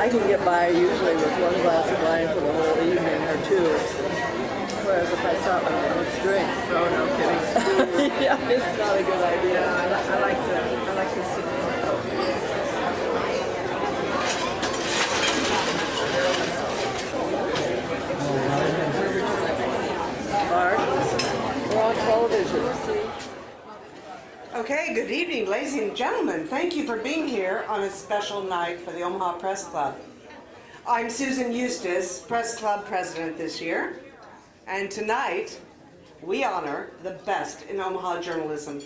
I can get by usually with one glass of wine for the whole evening or two. Whereas if I start with a mixed drink, Oh, no kidding. yeah, it's not a good idea. I like to sit. Barc, we're on television. Okay, good evening, ladies and gentlemen. Thank you for being here on a special night for the Omaha Press Club. I'm Susan Eustace, Press Club President this year, and tonight we honor the best in Omaha journalism.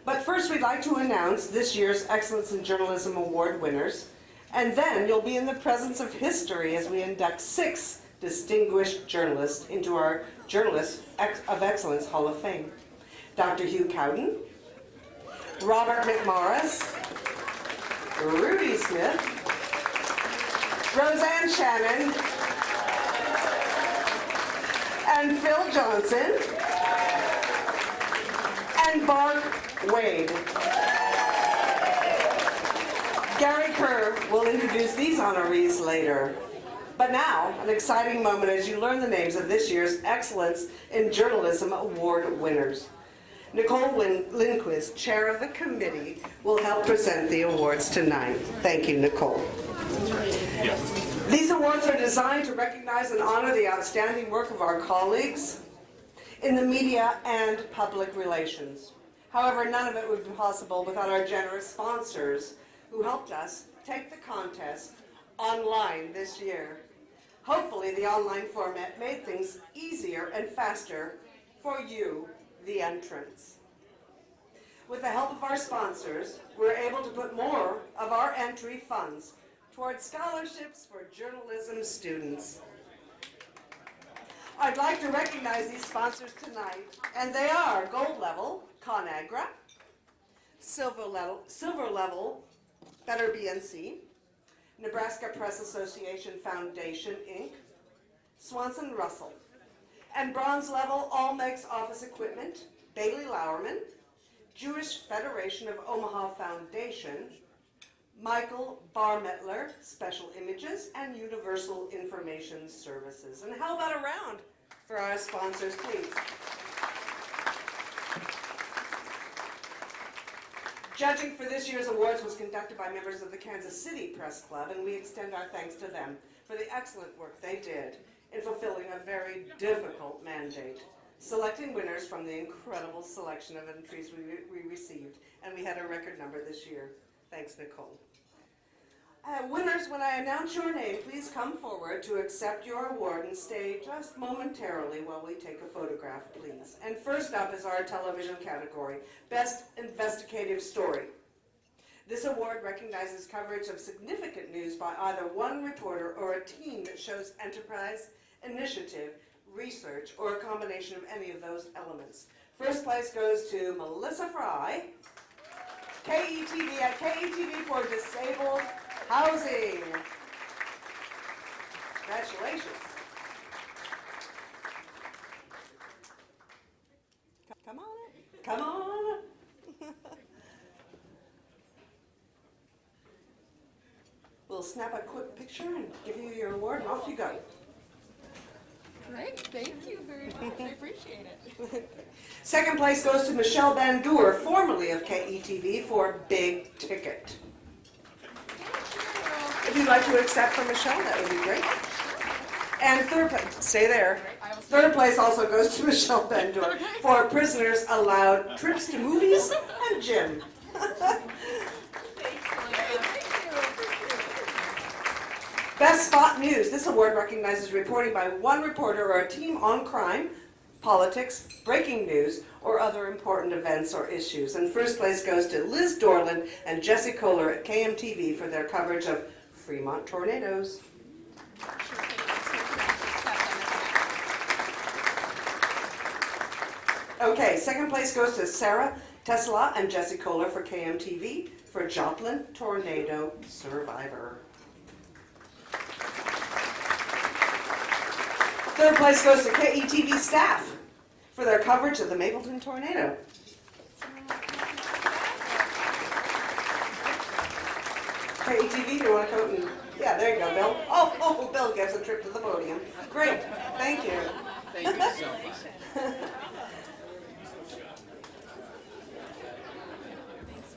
But first we'd like to announce this year's Excellence in Journalism Award winners, and then you'll be in the presence of history as we induct 6 distinguished journalists into our Journalists of Excellence Hall of Fame. Dr. Hugh Cowdin, Robert McMorris, Rudy Smith, Roseanne Shannon, and Phil Johnson, and Barc Wade. Gary Kerr will introduce these honorees later. But now, an exciting moment as you learn the names of this year's Excellence in Journalism Award winners. Nicole Lindquist, chair of the committee, will help present the awards tonight. Thank you, Nicole. These awards are designed to recognize and honor the outstanding work of our colleagues in the media and public relations. However, none of it would be possible without our generous sponsors who helped us take the contest online this year. Hopefully, the online format made things easier and faster for you, the entrants. With the help of our sponsors, we're able to put more of our entry funds towards scholarships for journalism students. I'd like to recognize these sponsors tonight, and they are Gold Level, ConAgra, Silver Level, Better BNC, Nebraska Press Association Foundation, Inc., Swanson Russell, and Bronze Level All Makes Office Equipment, Bailey Lauerman, Jewish Federation of Omaha Foundation, Michael Barmettler, Special Images, and Universal Information Services. And how about a round for our sponsors, please? Judging for this year's awards was conducted by members of the Kansas City Press Club, and we extend our thanks to them for the excellent work they did in fulfilling a very difficult mandate, selecting winners from the incredible selection of entries we received, and we had a record number this year. Thanks, Nicole. Winners, when I announce your name, please come forward to accept your award and stay just momentarily while we take a photograph, please. And first up is our television category, Best Investigative Story. This award recognizes coverage of significant news by either one reporter or a team that shows enterprise, initiative, research, or a combination of any of those elements. First place goes to Melissa Fry, KETV at KETV for Disabled Housing. Congratulations. Come on. Come on. We'll snap a quick picture and give you your award, and off you go. Great, thank you very much. I appreciate it. Second place goes to Michelle Bandour, formerly of KETV, for Big Ticket. If you'd like to accept for Michelle, that would be great. And third place, stay there. Third place also goes to Michelle Bandour for Prisoners Allowed Trips to Movies and Gym. Best Spot News. This award recognizes reporting by one reporter or a team on crime, politics, breaking news, or other important events or issues. And first place goes to Liz Dorland and Jesse Kohler at KMTV for their coverage of Fremont tornadoes. Okay, second place goes to Sarah Tesla and Jesse Kohler for KMTV for Joplin Tornado Survivor. Third place goes to KETV staff for their coverage of the Mapleton tornado. KETV, do you want to come and Yeah, there you go, Bill. Oh, Bill gets a trip to the podium. Great, thank you. Thank you so much.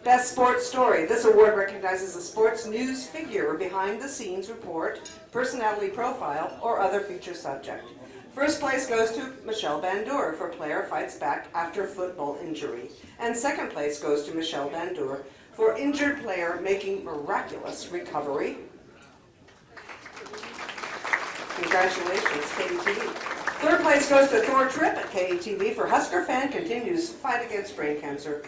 Best Sports Story. This award recognizes a sports news figure, behind-the-scenes report, personality profile, or other feature subject. First place goes to Michelle Bandour for Player Fights Back After Football Injury. And second place goes to Michelle Bandour for Injured Player Making Miraculous Recovery. Congratulations, KETV. Third place goes to Thor Tripp at KETV for Husker Fan Continues Fight Against Brain Cancer.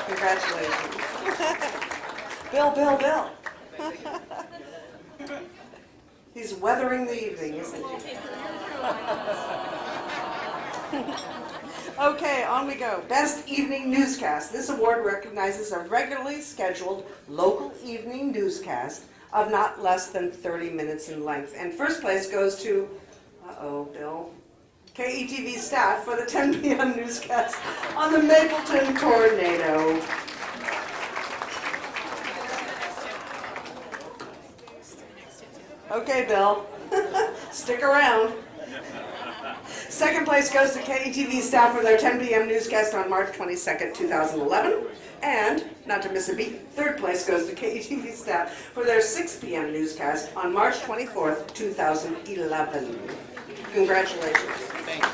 Congratulations. Bill. He's weathering the evening, isn't he? Okay, on we go. Best Evening Newscast. This award recognizes a regularly scheduled local evening newscast of not less than 30 minutes in length. And first place goes to, Bill, KETV staff for the 10 p.m. newscast on the Mapleton tornado. Okay, Bill, stick around. Second place goes to KETV staff for their 10 p.m. newscast on March 22nd, 2011. And, not to miss a beat, third place goes to KETV staff for their 6 p.m. newscast on March 24th, 2011. Congratulations. Thank you.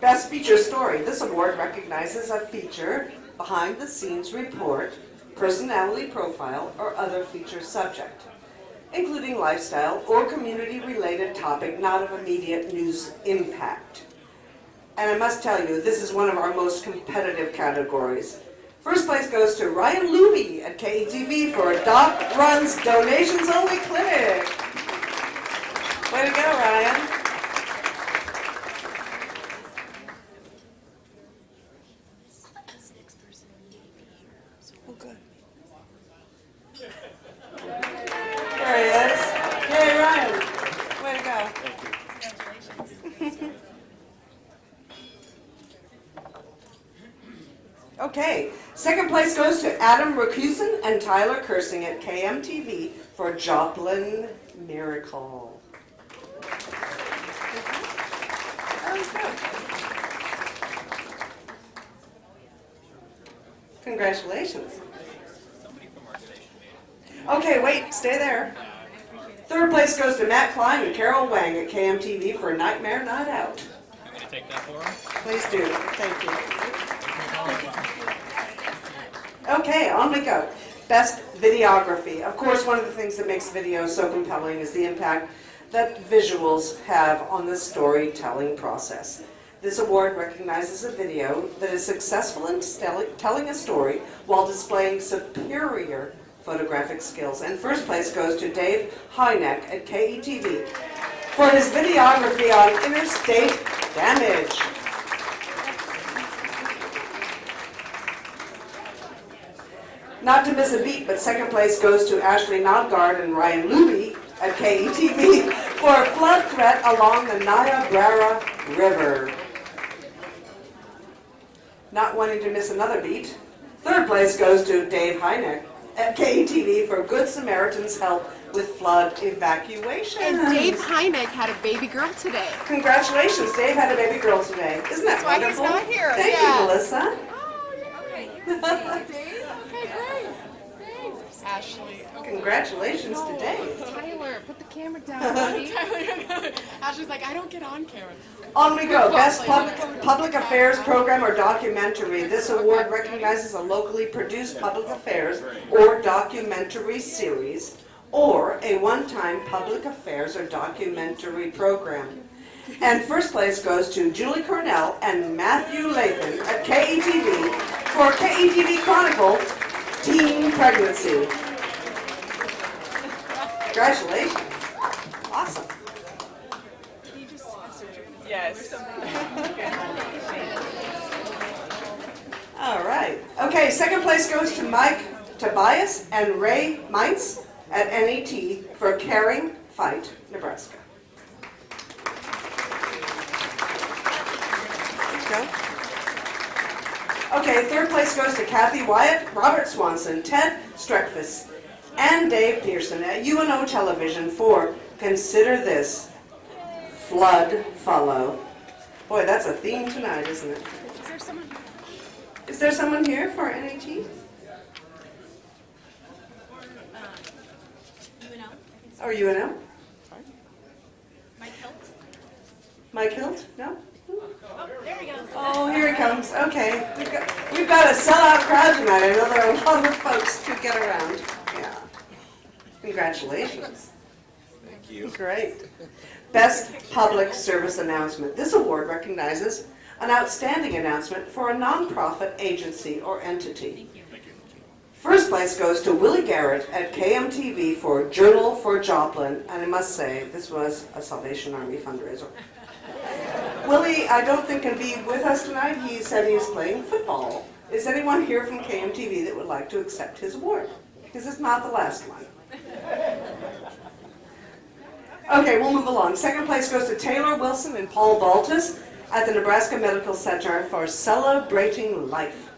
Best Feature Story. This award recognizes a feature, behind-the-scenes report, personality profile, or other feature subject, including lifestyle or community-related topic not of immediate news impact. And I must tell you, this is one of our most competitive categories. First place goes to Ryan Luby at KETV for Doc Runs Donations Only Clinic. Way to go, Ryan. Oh, good. There he is. Yay, Ryan. Way to go. Okay, second place goes to Adam Rakusin and Tyler Kersing at KMTV for Joplin Miracle. That was good. Congratulations. Okay, wait, stay there. Third place goes to Matt Klein and Carol Wang at KMTV for Nightmare Night Out. I'm going to take that for him. Please do. Thank you. Okay, on we go. Best videography. Of course, one of the things that makes video so compelling is the impact that visuals have on the storytelling process. This award recognizes a video that is successful in telling a story while displaying superior photographic skills. And first place goes to Dave Hynek at KETV for his videography on interstate damage. Not to miss a beat, but second place goes to Ashley Nodgard and Ryan Luby at KETV for a flood threat along the Niobrara River. Not wanting to miss another beat, third place goes to Dave Hynek at KETV for Good Samaritans help with flood evacuation. And Dave Hynek had a baby girl today. Congratulations, Dave had a baby girl today. Isn't that That's why he's wonderful? not here. Thank Yeah. you, Melissa. Okay, you can see Dave. Okay, great. Thanks. Ashley. Congratulations to Dave. Tyler, put the camera down, buddy. Ashley's like, I don't get on camera. On we go. Best Public Affairs Program or Documentary. This award recognizes a locally produced public affairs or documentary series or a one-time public affairs or documentary program. And first place goes to Julie Cornell and Matthew Lathan at KETV for KETV Chronicle Teen Pregnancy. Congratulations. Awesome. Yes. All right. Okay, second place goes to Mike Tobias and Ray Meintz at NET for Caring Fight, Nebraska. There you go. Okay, third place goes to Kathy Wyatt, Robert Swanson, Ted Streckfus, and Dave Pearson at UNO Television for Consider This, Flood Follow. Boy, that's a theme tonight, isn't it? Is there someone here for NAT? UNO? Or UNO? Mike Hilt? Mike Hilt? No? Oh, there he goes. Oh, here he comes. Okay. We've got a sellout crowd tonight. I know there are a lot of folks to get around. Yeah. Congratulations. Thank you. Great. Best Public Service Announcement. This award recognizes an outstanding announcement for a nonprofit agency or entity. First place goes to Willie Garrett at KMTV for Journal for Joplin, and I must say, this was a Salvation Army fundraiser. Willie, I don't think can be with us tonight. He said he is playing football. Is anyone here from KMTV that would like to accept his award? Because it's not the last one. Okay, we'll move along. Second place goes to Taylor Wilson and Paul Baltus at the Nebraska Medical Center for Celebrating Life.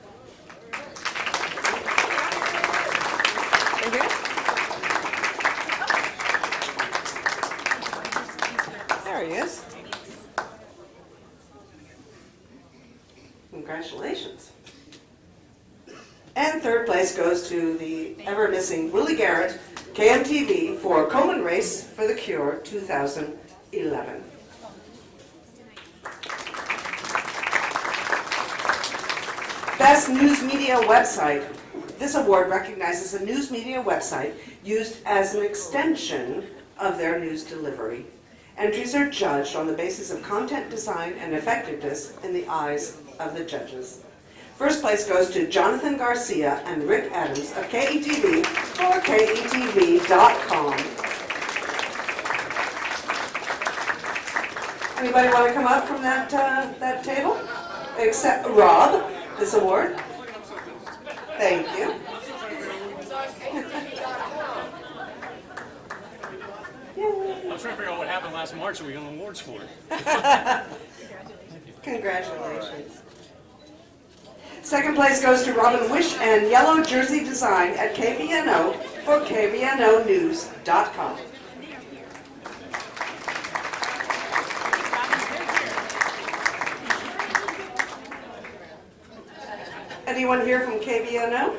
There he is. Congratulations. And third place goes to the ever-missing Willie Garrett, KMTV, for Komen Race for the Cure 2011. Best News Media Website. This award recognizes a news media website used as an extension of their news delivery. Entries are judged on the basis of content design and effectiveness in the eyes of the judges. First place goes to Jonathan Garcia and Rick Adams of KETV for KETV.com. Anybody want to come up from that table? Except Rob, this award. Thank you. I was trying to figure out what happened last March and we got awards for it. Congratulations. Second place goes to Robin Wish and Yellow Jersey Design at KVNO for KVNOnews.com. Anyone here from KVNO?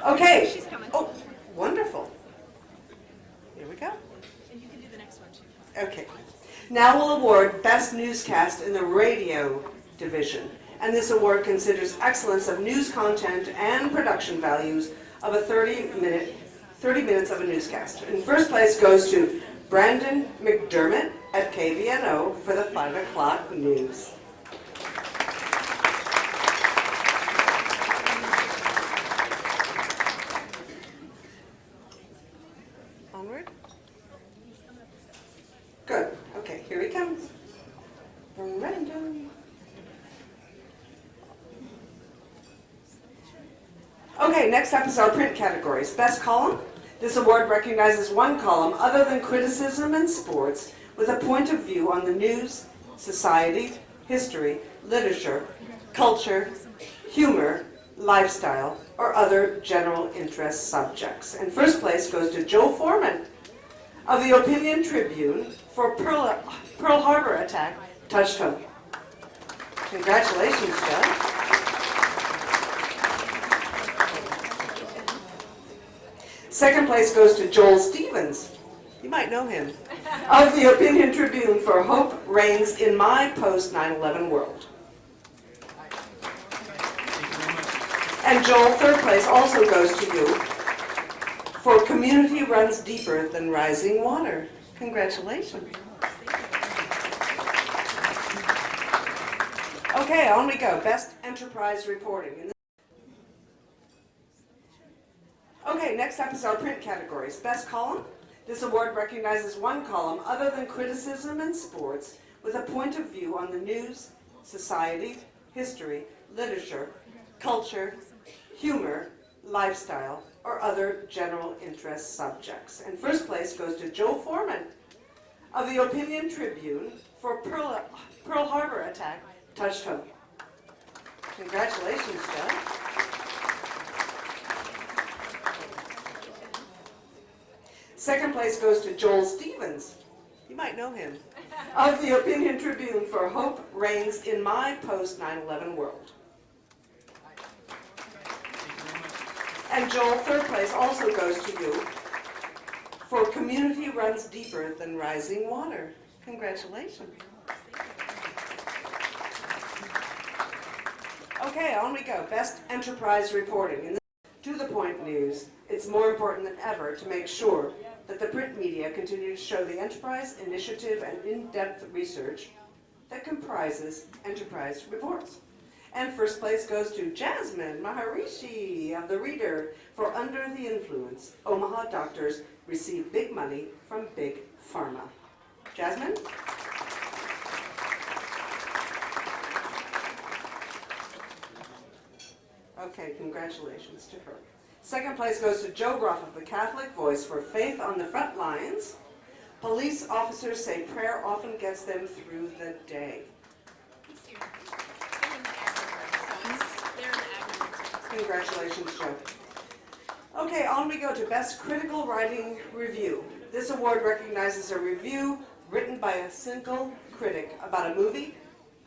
Okay. She's coming. Oh, wonderful. Here we go. And you can do the next one too. Okay. Now we'll award Best Newscast in the Radio Division. And this award considers excellence of news content and production values of a 30 minutes of a newscast. And first place goes to Brandon McDermott at KVNO for the 5 o'clock news. Onward. Good. Okay, here he comes. Brandon. Okay, next up is our print categories. Best column. This award recognizes one column other than criticism and sports with a point of view on the news, society, history, literature, culture, humor, lifestyle, or other general interest subjects. And first place goes to Joe Foreman of the Opinion Tribune for Pearl Harbor attack touched home. Congratulations, Joe. Second place goes to Joel Stevens. You might know him. Of the Opinion Tribune for Hope Reigns in My Post 9/11 World. And Joel, third place also goes to you for Community Runs Deeper Than Rising Water. Congratulations. Okay, on we go. Best Enterprise Reporting. Okay, next up is our print categories. Best column. This award recognizes one column other than criticism and sports with a point of view on the news, society, history, literature, culture, humor, lifestyle, or other general interest subjects. And first place goes to Joe Foreman of the Opinion Tribune for Pearl Harbor attack touched home. Congratulations, Joe. Second place goes to Joel Stevens. You might know him. Of the Opinion Tribune for Hope Reigns in My Post 9/11 World. And Joel, third place also goes to you for Community Runs Deeper Than Rising Water. Congratulations. Okay, on we go. Best Enterprise Reporting. In this to-the-point news, it's more important than ever to make sure that the print media continue to show the enterprise, initiative, and in-depth research that comprises enterprise reports. And first place goes to Jasmine Maharishi of The Reader for Under the Influence. Omaha doctors receive big money from Big Pharma. Jasmine? Okay, congratulations to her. Second place goes to Joe Groff of the Catholic Voice for Faith on the Front Lines. Police officers say prayer often gets them through the day. Congratulations, Joe. Okay, on we go to Best Critical Writing Review. This award recognizes a review written by a single critic about a movie,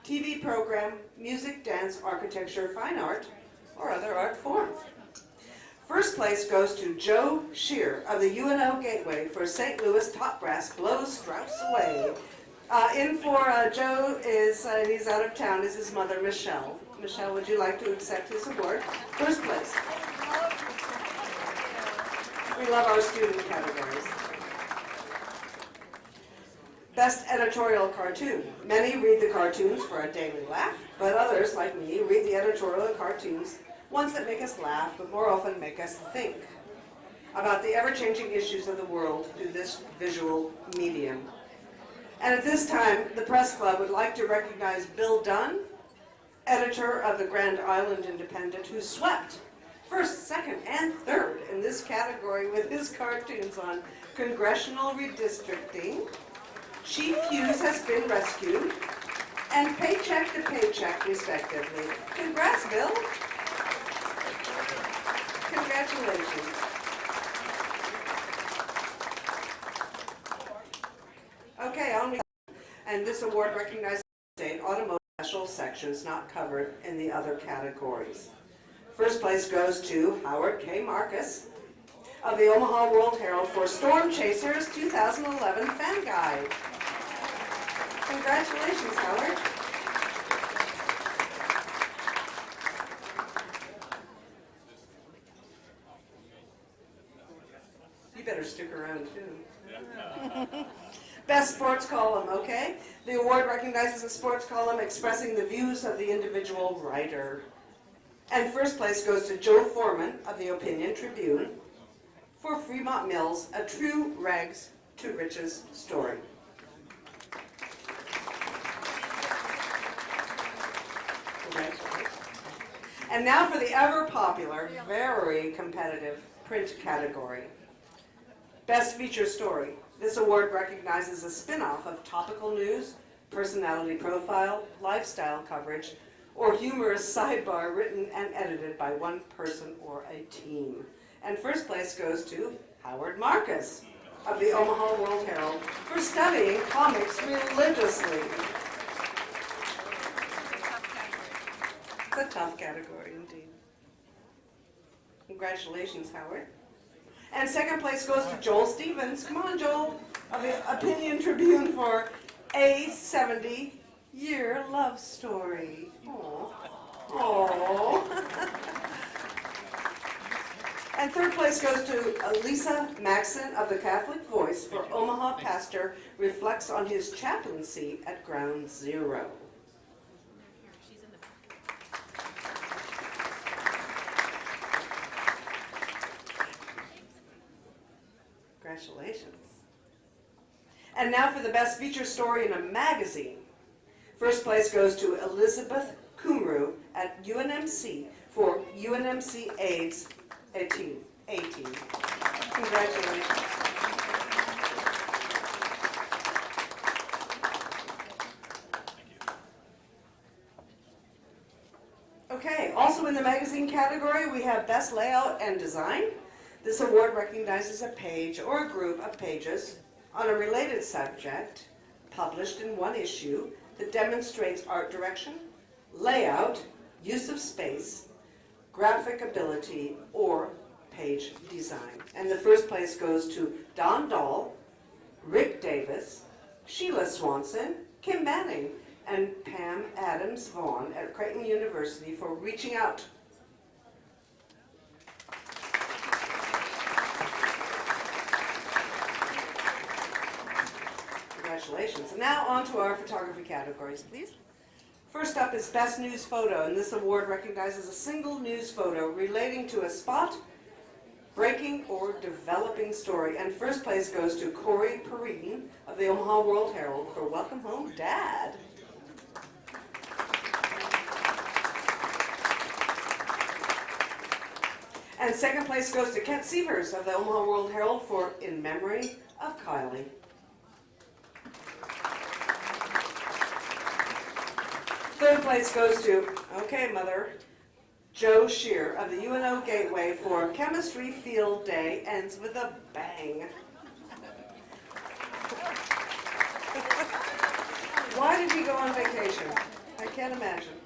TV program, music, dance, architecture, fine art, or other art form. First place goes to Joe Shear of the UNO Gateway for St. Louis Top Brass Blows Strauss Away. In for Joe is, he's out of town, is his mother, Michelle. Michelle, would you like to accept his award? First place. We love our student categories. Best Editorial Cartoon. Many read the cartoons for a daily laugh, but others, like me, read the editorial cartoons, ones that make us laugh, but more often make us think about the ever-changing issues of the world through this visual medium. And at this time, the Press Club would like to recognize Bill Dunn, editor of the Grand Island Independent, who swept first, second, and third in this category with his cartoons on congressional redistricting, Chief Hughes has been rescued, and Paycheck to Paycheck, respectively. Congrats, Bill. Congratulations. Okay, on we go. And this award recognizes state automotive special sections not covered in the other categories. First place goes to Howard K. Marcus of the Omaha World Herald for Storm Chasers 2011 Fan Guide. Congratulations, Howard. You better stick around too. Best sports column, okay? The award recognizes a sports column expressing the views of the individual writer. And first place goes to Joe Foreman of the Opinion Tribune for Fremont Mills, A True Rags to Riches Story. Congratulations. And now for the ever popular, very competitive print category. Best Feature Story. This award recognizes a spin-off of topical news, personality profile, lifestyle coverage, or humorous sidebar written and edited by one person or a team. And first place goes to Howard Marcus of the Omaha World Herald for studying comics religiously. It's a tough category indeed. Congratulations, Howard. And second place goes to Joel Stevens. Come on, Joel, of the Opinion Tribune for A 70-Year Love Story. Aww. Aww. And third place goes to Lisa Maxson of the Catholic Voice for Omaha Pastor Reflects on His Chaplaincy at Ground Zero. Congratulations. And now for the best feature story in a magazine. First place goes to Elizabeth Kumru at UNMC for UNMC AIDS 18. Congratulations. Okay. in the magazine category, we have Best Layout and Design. This award recognizes a page or a group of pages on a related subject published in one issue that demonstrates art direction, layout, use of space, graphic ability, or page design. And the first place goes to Don Dahl, Rick Davis, Sheila Swanson, Kim Manning, and Pam Adams Vaughn at Creighton University for reaching out. Congratulations. And now on to our photography categories, please. First up is Best News Photo, and this award recognizes a single news photo relating to a spot, breaking, or developing story. And first place goes to Corey Perrine of the Omaha World Herald for Welcome Home, Dad. And second place goes to Kent Sievers of the Omaha World Herald for In Memory of Kylie. Third place goes to, okay, Mother, Joe Shear of the UNO Gateway for Chemistry Field Day Ends with a Bang. Why did he go on vacation? I can't imagine.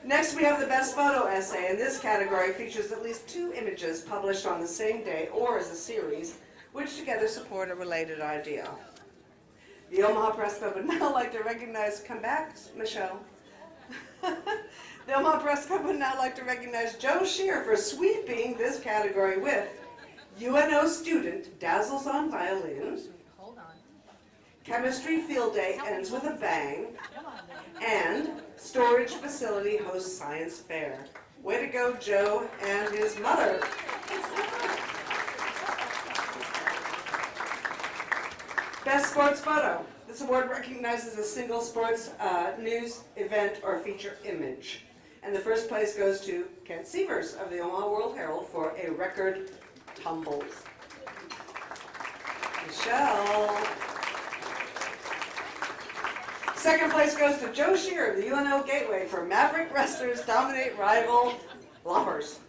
Next, we have the Best Photo Essay, and this category features at least 2 images published on the same day or as a series, which together support a related idea. The Omaha Press Club would now like to recognize, come back, Michelle. The Omaha Press Club would now like to recognize Joe Shear for sweeping this category with UNO Student Dazzles on Violin, Hold on. Chemistry Field Day Ends with a Bang, and Storage Facility Hosts Science Fair. Way to go, Joe and his mother. Best Sports Photo. This award recognizes a single sports news, event, or feature image. And the first place goes to Kent Sievers of the Omaha World Herald for A Record Tumbles. Michelle. Second place goes to Joe Shear of the UNO Gateway for Maverick Wrestlers Dominate Rival Lovers.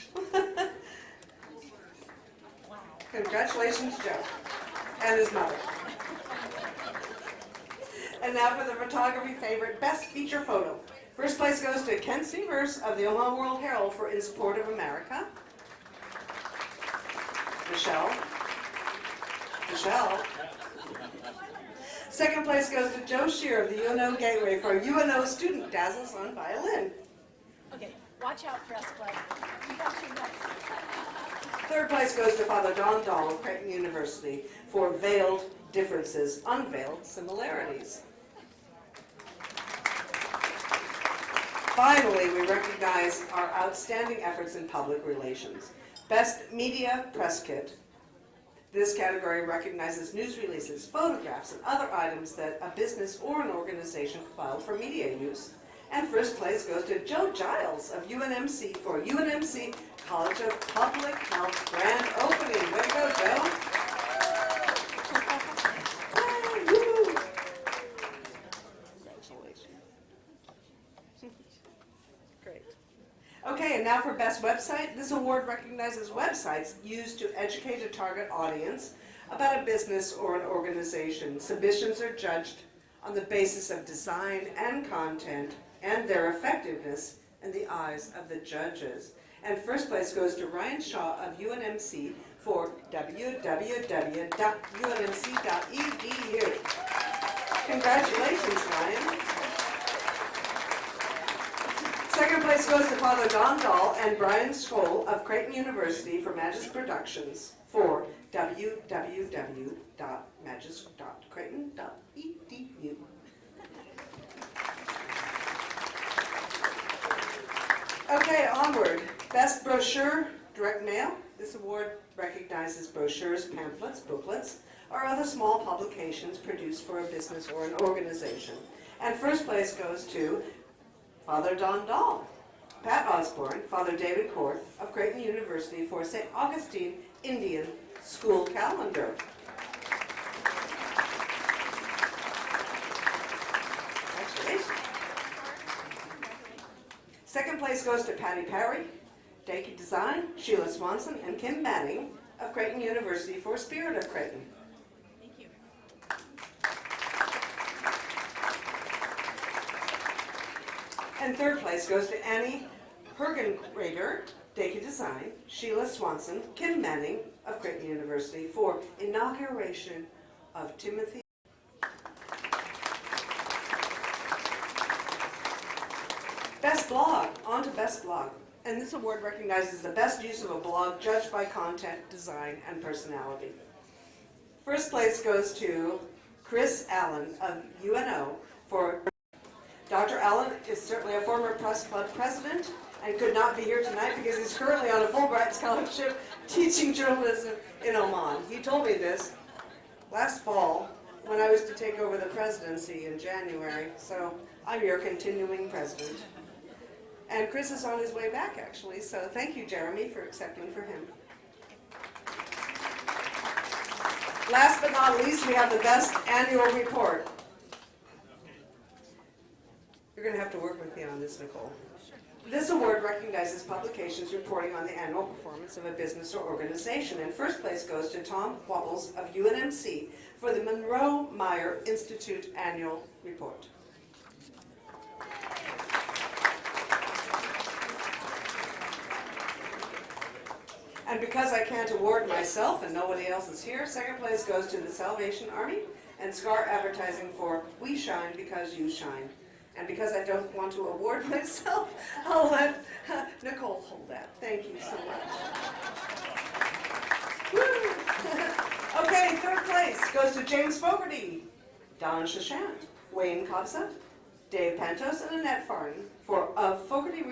Congratulations, Joe and his mother. And now for the photography favorite, Best Feature Photo. First place goes to Kent Sievers of the Omaha World Herald for In Support of America. Michelle. Second place goes to Joe Shear of the UNO Gateway for UNO Student Dazzles on Violin. Okay, watch out, Press Club. You got your next. Third place goes to Father Don Dahl of Creighton University for Veiled Differences, Unveiled Similarities. Finally, we recognize our outstanding efforts in public relations. Best Media Press Kit. This category recognizes news releases, photographs, and other items that a business or an organization compiled for media use. And first place goes to Joe Giles of UNMC for UNMC College of Public Health Grand Opening. Way to go, Joe. Great. Okay, and now for Best Website. This award recognizes websites used to educate a target audience about a business or an organization. Submissions are judged on the basis of design and content and their effectiveness in the eyes of the judges. And first place goes to Ryan Shaw of UNMC for www.unmc.edu. Congratulations, Ryan. Second place goes to Father Don Dahl and Brian Scholl of Creighton University for Magis Productions for www.magis.creighton.edu. Okay, onward. Best Brochure, Direct Mail. This award recognizes brochures, pamphlets, booklets, or other small publications produced for a business or an organization. And first place goes to Father Don Dahl, Pat Osborne, Father David Korth of Creighton University for St. Augustine Indian School Calendar. Congratulations. Second place place goes to Patty Perry, Dake Design, Sheila Swanson, and Kim Manning of Creighton University for Spirit of Creighton. Thank you. And third place goes to Annie Hergengrader, Dake Design, Sheila Swanson, Kim Manning of Creighton University for inauguration of Timothy. Best blog, on to best blog. And this award recognizes the best use of a blog judged by content, design, and personality. First place goes to Chris Allen of UNO for Dr. Allen is certainly a former press club president and could not be here tonight because he's currently on a Fulbright scholarship teaching journalism in Omaha. He told me this last fall when I was to take over the presidency in January, so I'm your continuing president. And Chris is on his way back, actually, so thank you, Jeremy, for accepting for him. Last but not least, we have the best annual report. You're going to have to work with me on this, Nicole. This award recognizes publications reporting on the annual performance of a business or organization, and first place goes to Tom Wobbles of UNMC for the Monroe Meyer Institute Annual Report. And because I can't award myself and nobody else is here, second place goes to the Salvation Army and SCAR Advertising for We Shine Because You Shine. And because I don't want to award myself, I'll let Nicole hold that. Thank you so much. Woo. Okay, third place goes to James Fogarty, Don Shashant, Wayne Cobsa, Dave Pantos, and Annette Farden of Fogarty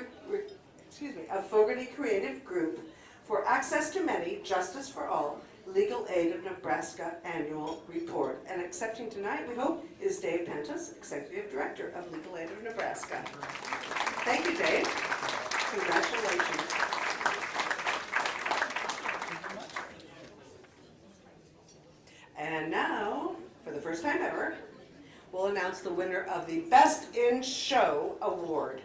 Creative Group for Access to Many, Justice for All, Legal Aid of Nebraska Annual Report. And accepting tonight, we hope, is Dave Pantos, Executive Director of Legal Aid of Nebraska. Thank you, Dave. Congratulations. And now, for the first time ever, we'll announce the winner of the Best in Show Award.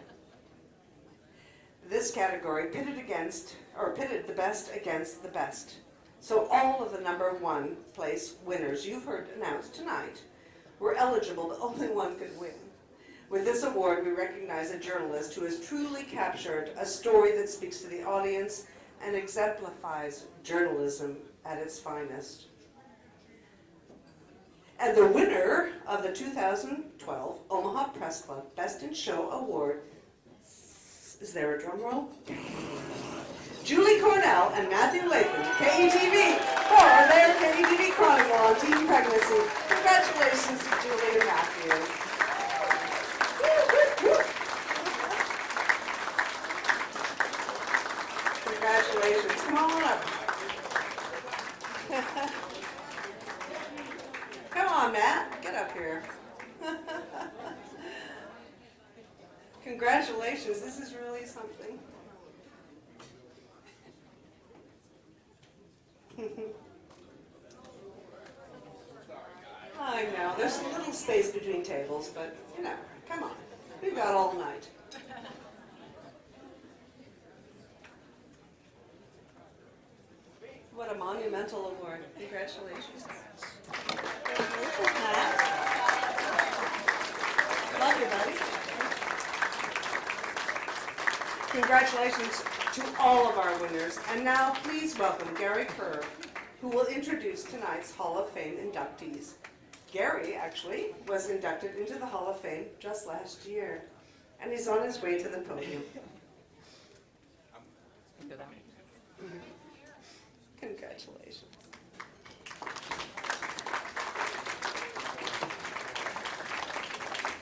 This category pitted the best against the best. So all of the number one place winners you've heard announced tonight were eligible, but only one could win. With this award, we recognize a journalist who has truly captured a story that speaks to the audience and exemplifies journalism at its finest. And the winner of the 2012 Omaha Press Club Best in Show Award, is there a drum roll? Julie Cornell and Matthew Latham, KETV, for their KETV Chronicle on teen pregnancy. Congratulations to Julie and Matthew. Congratulations. Come on up. Come on, Matt. Get up here. Congratulations. This is really something. I know, there's a little space between tables, but, you know, come on. We've got all night. What a monumental award. Congratulations. Congratulations, Matt. Love you, buddy. Congratulations to all of our winners. And now please welcome Gary Kerr, who will introduce tonight's Hall of Fame inductees. Gary, actually, was inducted into the Hall of Fame just last year, and he's on his way to the podium. Congratulations.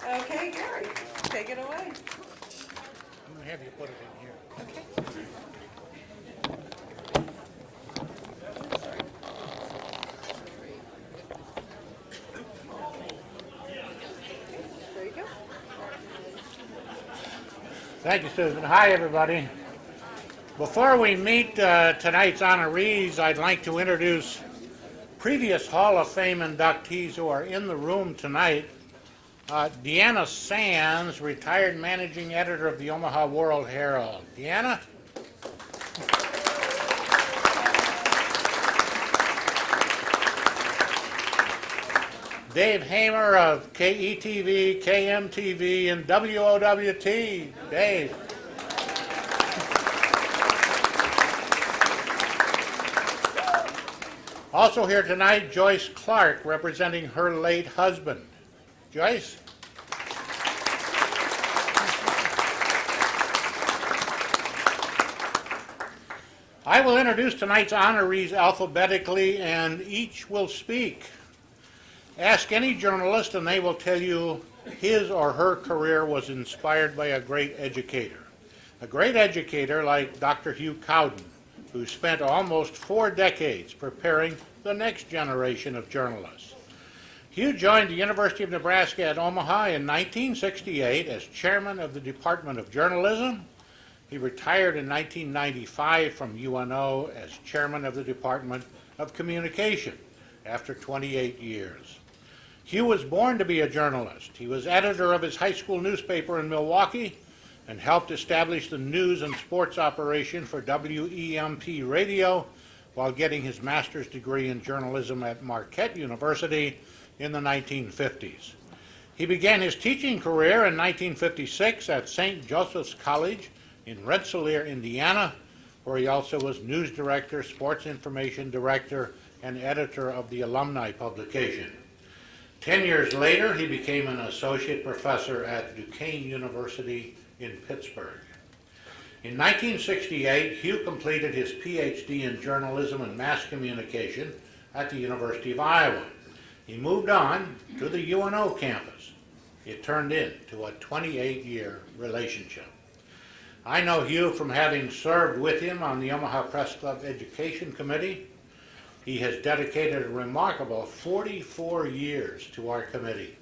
Okay, Gary, take it away. I'm going to have you put it in here. Okay. There you go. Thank you, Susan. Hi, everybody. Before we meet tonight's honorees, I'd like to introduce previous Hall of Fame inductees who are in the room tonight. Deanna Sands, retired managing editor of the Omaha World Herald. Deanna? Dave Hamer of KETV, KMTV, and WOWT. Dave. Also here tonight, Joyce Clark, representing her late husband. Joyce? I will introduce tonight's honorees alphabetically, and each will speak. Ask any journalist and they will tell you his or her career was inspired by a great educator. A great educator like Dr. Hugh Cowdin, who spent almost 4 decades preparing the next generation of journalists. Hugh joined the University of Nebraska at Omaha in 1968 as chairman of the Department of Journalism. He retired in 1995 from UNO as chairman of the Department of Communication after 28 years. Hugh was born to be a journalist. He was editor of his high school newspaper in Milwaukee and helped establish the news and sports operation for WEMP Radio while getting his master's degree in journalism at Marquette University in the 1950s. He began his teaching career in 1956 at St. Joseph's College in Rensselaer, Indiana, where he also was news director, sports information director, and editor of the alumni publication. 10 years later, he became an associate professor at Duquesne University in Pittsburgh. In 1968, Hugh completed his PhD in journalism and mass communication at the University of Iowa. He moved on to the UNO campus. It turned into a 28-year relationship. I know Hugh from having served with him on the Omaha Press Club Education Committee. He has dedicated a remarkable 44 years to our committee.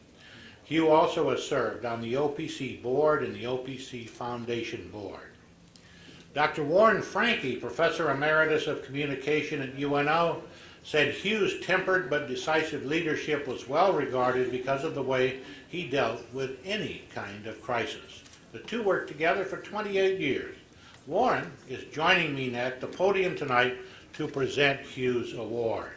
Hugh also has served on the OPC board and the OPC Foundation board. Dr. Warren Franke, Professor Emeritus of Communication at UNO, said Hugh's tempered but decisive leadership was well regarded because of the way he dealt with any kind of crisis. The two worked together for 28 years. Warren is joining me at the podium tonight to present Hugh's award.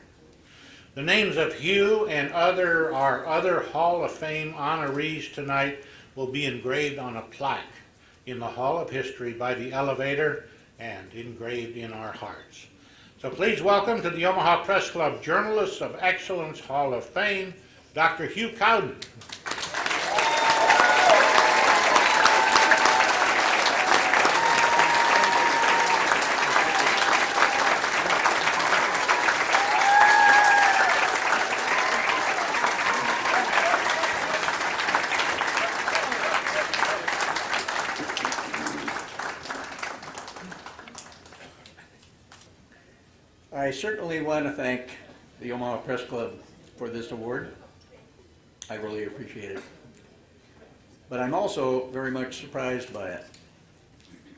The names of Hugh and our other Hall of Fame honorees tonight will be engraved on a plaque in the Hall of History by the elevator and engraved in our hearts. So please welcome to the Omaha Press Club Journalists of Excellence Hall of Fame, Dr. Hugh Cowdin. I certainly want to thank the Omaha Press Club for this award. I really appreciate it. But I'm also very much surprised by it.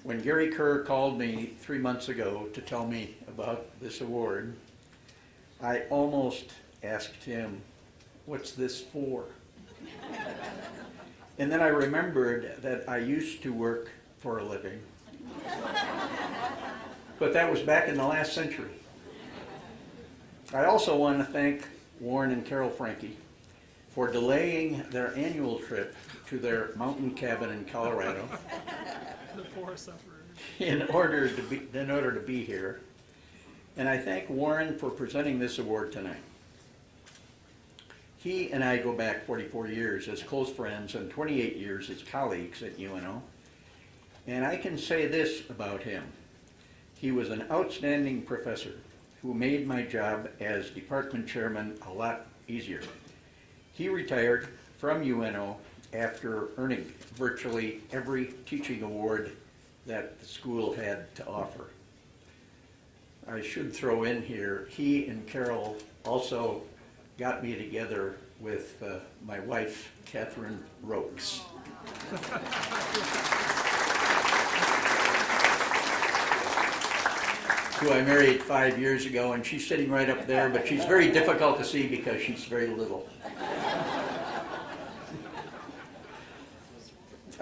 When Gary Kerr called me 3 months ago to tell me about this award, I almost asked him, "What's this for?" And then I remembered that I used to work for a living. But that was back in the last century. I also want to thank Warren and Carol Franke for delaying their annual trip to their mountain cabin in Colorado in order to be here. And I thank Warren for presenting this award tonight. He and I go back 44 years as close friends and 28 years as colleagues at UNO. And I can say this about him. He was an outstanding professor who made my job as department chairman a lot easier. He retired from UNO after earning virtually every teaching award that the school had to offer. I should throw in here, he and Carol also got me together with my wife, Catherine Rokes. Who I married 5 years ago, and she's sitting right up there, but she's very difficult to see because she's very little.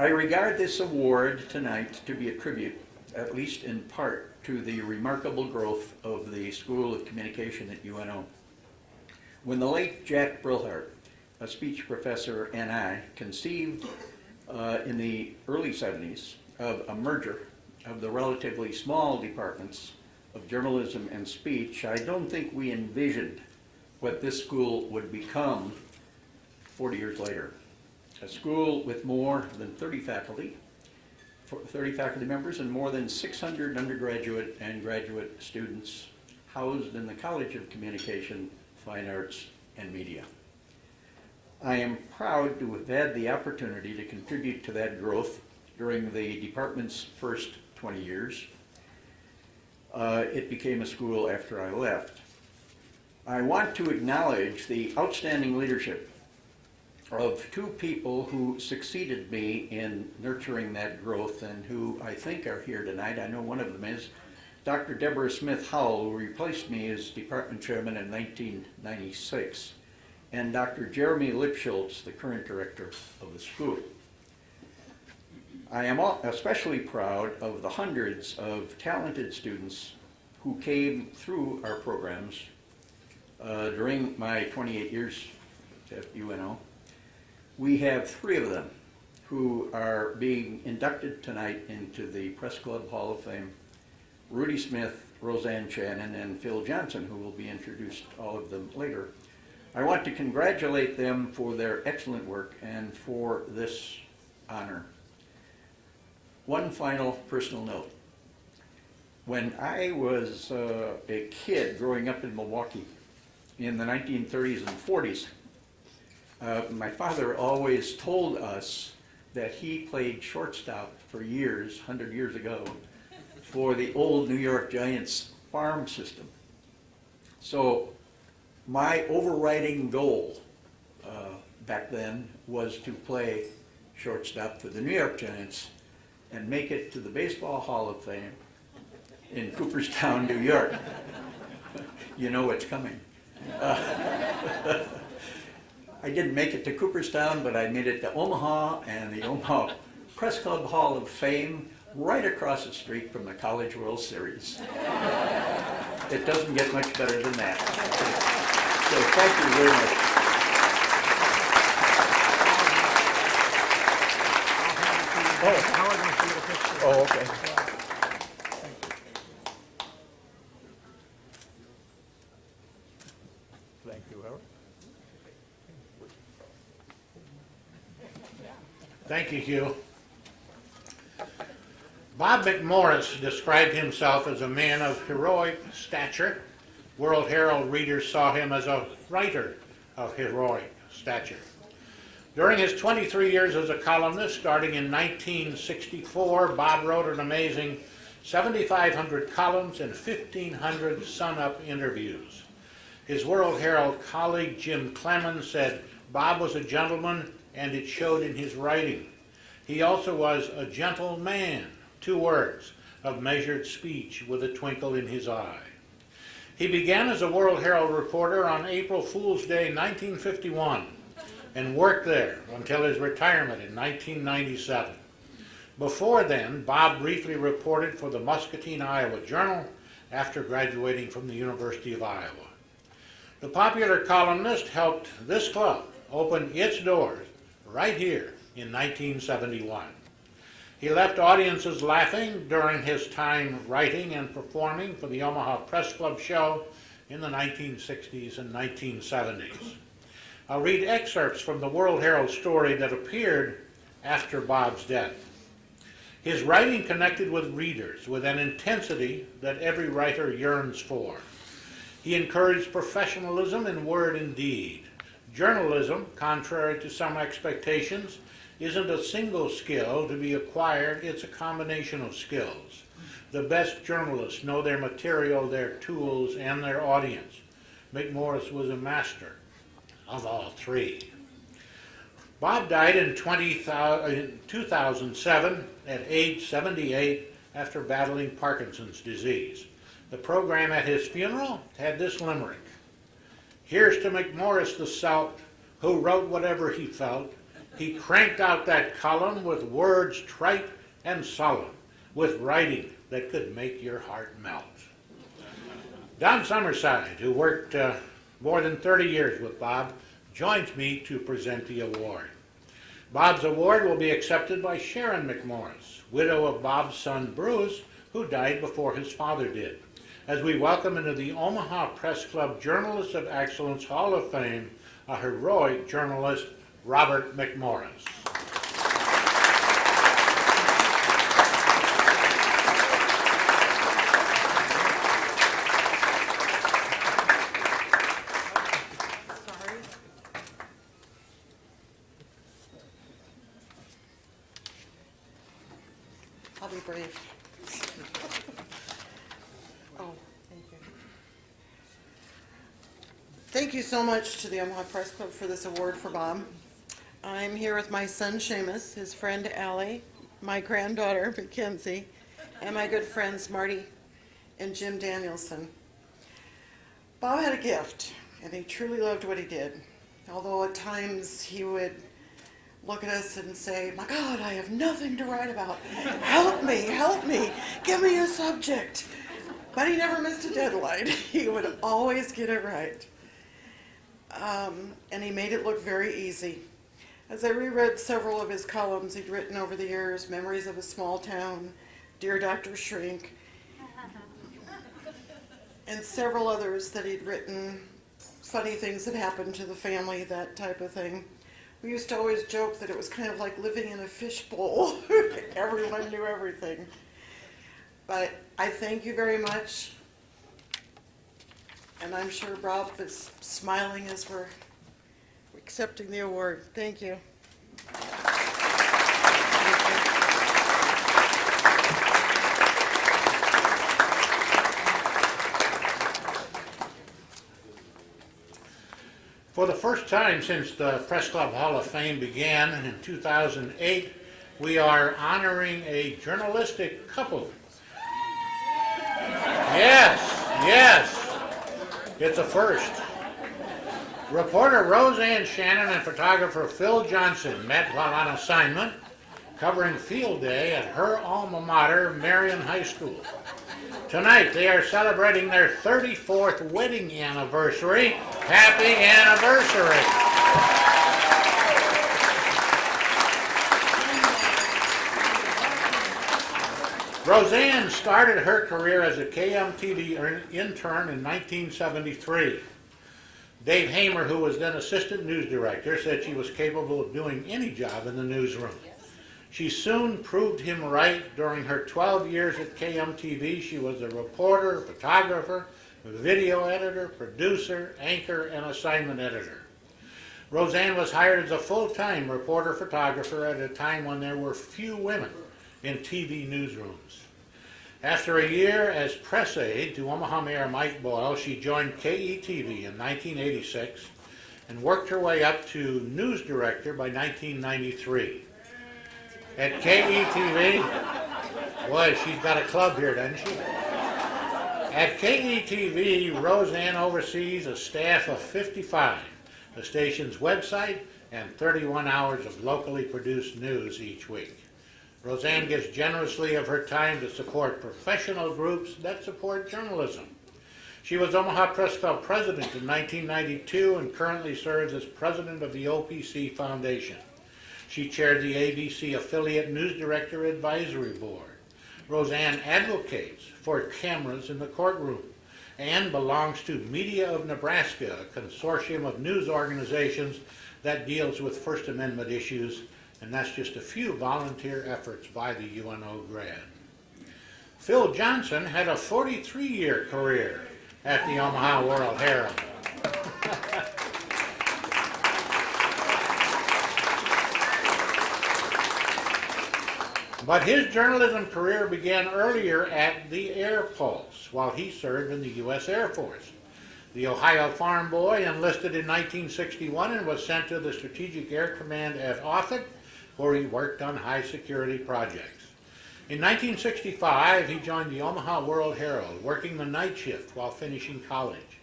I regard this award tonight to be a tribute, at least in part, to the remarkable growth of the School of Communication at UNO. When the late Jack Brilhart, a speech professor, and I conceived in the early 70s of a merger of the relatively small departments of journalism and speech, I don't think we envisioned what this school would become 40 years later. A school with more than 30 faculty members and more than 600 undergraduate and graduate students housed in the College of Communication, Fine Arts, and Media. I am proud to have had the opportunity to contribute to that growth during the department's first 20 years. It became a school after I left. I want to acknowledge the outstanding leadership of two people who succeeded me in nurturing that growth and who I think are here tonight. I know one of them is Dr. Deborah Smith Howell, who replaced me as department chairman in 1996, and Dr. Jeremy Lipschultz, the current director of the school. I am especially proud of the hundreds of talented students who came through our programs during my 28 years at UNO. We have 3 of them who are being inducted tonight into the Press Club Hall of Fame: Rudy Smith, Roseanne Shannon, and Phil Johnson, who will be introduced, all of them, later. I want to congratulate them for their excellent work and for this honor. One final personal note. When I was a kid growing up in Milwaukee in the 1930s and 40s, my father always told us that he played shortstop for years, 100 years ago, for the old New York Giants farm system. So my overriding goal back then was to play shortstop for the New York Giants and make it to the Baseball Hall of Fame in Cooperstown, New York. You know what's coming. I didn't make it to Cooperstown, but I made it to Omaha and the Omaha Press Club Hall of Fame, right across the street from the College World Series. It doesn't get much better than that. So thank you very much. Oh, okay. Thank you, Howard. Thank you, Hugh. Bob McMorris described himself as a man of heroic stature. World Herald readers saw him as a writer of heroic stature. During his 23 years as a columnist, starting in 1964, Bob wrote an amazing 7,500 columns and 1,500 sun-up interviews. His World Herald colleague Jim Clemens said Bob was a gentleman, and it showed in his writing. He also was a gentle man, 2 words, of measured speech with a twinkle in his eye. He began as a World Herald reporter on April Fool's Day 1951 and worked there until his retirement in 1997. Before then, Bob briefly reported for the Muscatine, Iowa Journal after graduating from the University of Iowa. The popular columnist helped this club open its doors right here in 1971. He left audiences laughing during his time writing and performing for the Omaha Press Club show in the 1960s and 1970s. I'll read excerpts from the World Herald story that appeared after Bob's death. His writing connected with readers with an intensity that every writer yearns for. He encouraged professionalism in word and deed. Journalism, contrary to some expectations, isn't a single skill to be acquired, it's a combination of skills. The best journalists know their material, their tools, and their audience. McMorris was a master of all 3. Bob died in 2007 at age 78 after battling Parkinson's disease. The program at his funeral had this limerick: "Here's to McMorris the Celt, who wrote whatever he felt. He cranked out that column with words trite and solemn, with writing that could make your heart melt. Don Summerside, who worked more than 30 years with Bob, joins me to present the award. Bob's award will be accepted by Sharon McMorris, widow of Bob's son Bruce, who died before his father did, as we welcome into the Omaha Press Club Journalist of Excellence Hall of Fame a heroic journalist, Robert McMorris. I'll be brief. Oh, thank you. Thank you so much to the Omaha Press Club for this award for Bob. I'm here with my son Seamus, his friend Allie, my granddaughter Mackenzie, and my good friends Marty and Jim Danielson. Bob had a gift, and he truly loved what he did. Although at times he would look at us and say, "My God, I have nothing to write about. Help me, give me a subject." But he never missed a deadline. He would always get it right. And he made it look very easy. As I reread several of his columns he'd written over the years, Memories of a Small Town, Dear Dr. Shrink, and several others that he'd written, funny things that happened to the family, that type of thing. We used to always joke that it was kind of like living in a fishbowl. Everyone knew everything. But I thank you very much. And I'm sure Bob is smiling as we're accepting the award. Thank you. For the first time since the Press Club Hall of Fame began in 2008, we are honoring a journalistic couple. Yes, it's a first. Reporter Roseanne Shannon and photographer Phil Johnson met while on assignment covering field day at her alma mater, Marion High School. Tonight they are celebrating their 34th wedding anniversary. Happy anniversary! Roseanne started her career as a KMTV intern in 1973. Dave Hamer, who was then assistant news director, said she was capable of doing any job in the newsroom. She soon proved him right. During her 12 years at KMTV, she was a reporter, photographer, video editor, producer, anchor, and assignment editor. Roseanne was hired as a full-time reporter-photographer at a time when there were few women in TV newsrooms. After a year as press aide to Omaha Mayor Mike Boyle, she joined KETV in 1986 and worked her way up to news director by 1993. At KETV, boy, she's got a club here, doesn't she? At KETV, Roseanne oversees a staff of 55, the station's website, and 31 hours of locally produced news each week. Roseanne gives generously of her time to support professional groups that support journalism. She was Omaha Press Club president in 1992 and currently serves as president of the OPC Foundation. She chaired the ABC Affiliate News Director Advisory Board. Roseanne advocates for cameras in the courtroom and belongs to Media of Nebraska, a consortium of news organizations that deals with First Amendment issues, and that's just a few volunteer efforts by the UNO grad. Phil Johnson had a 43-year career at the Omaha World Herald. But his journalism career began earlier at the Air Pulse while he served in the U.S. Air Force. The Ohio farm boy enlisted in 1961 and was sent to the Strategic Air Command at Offutt, where he worked on high security projects. In 1965, he joined the Omaha World Herald, working the night shift while finishing college.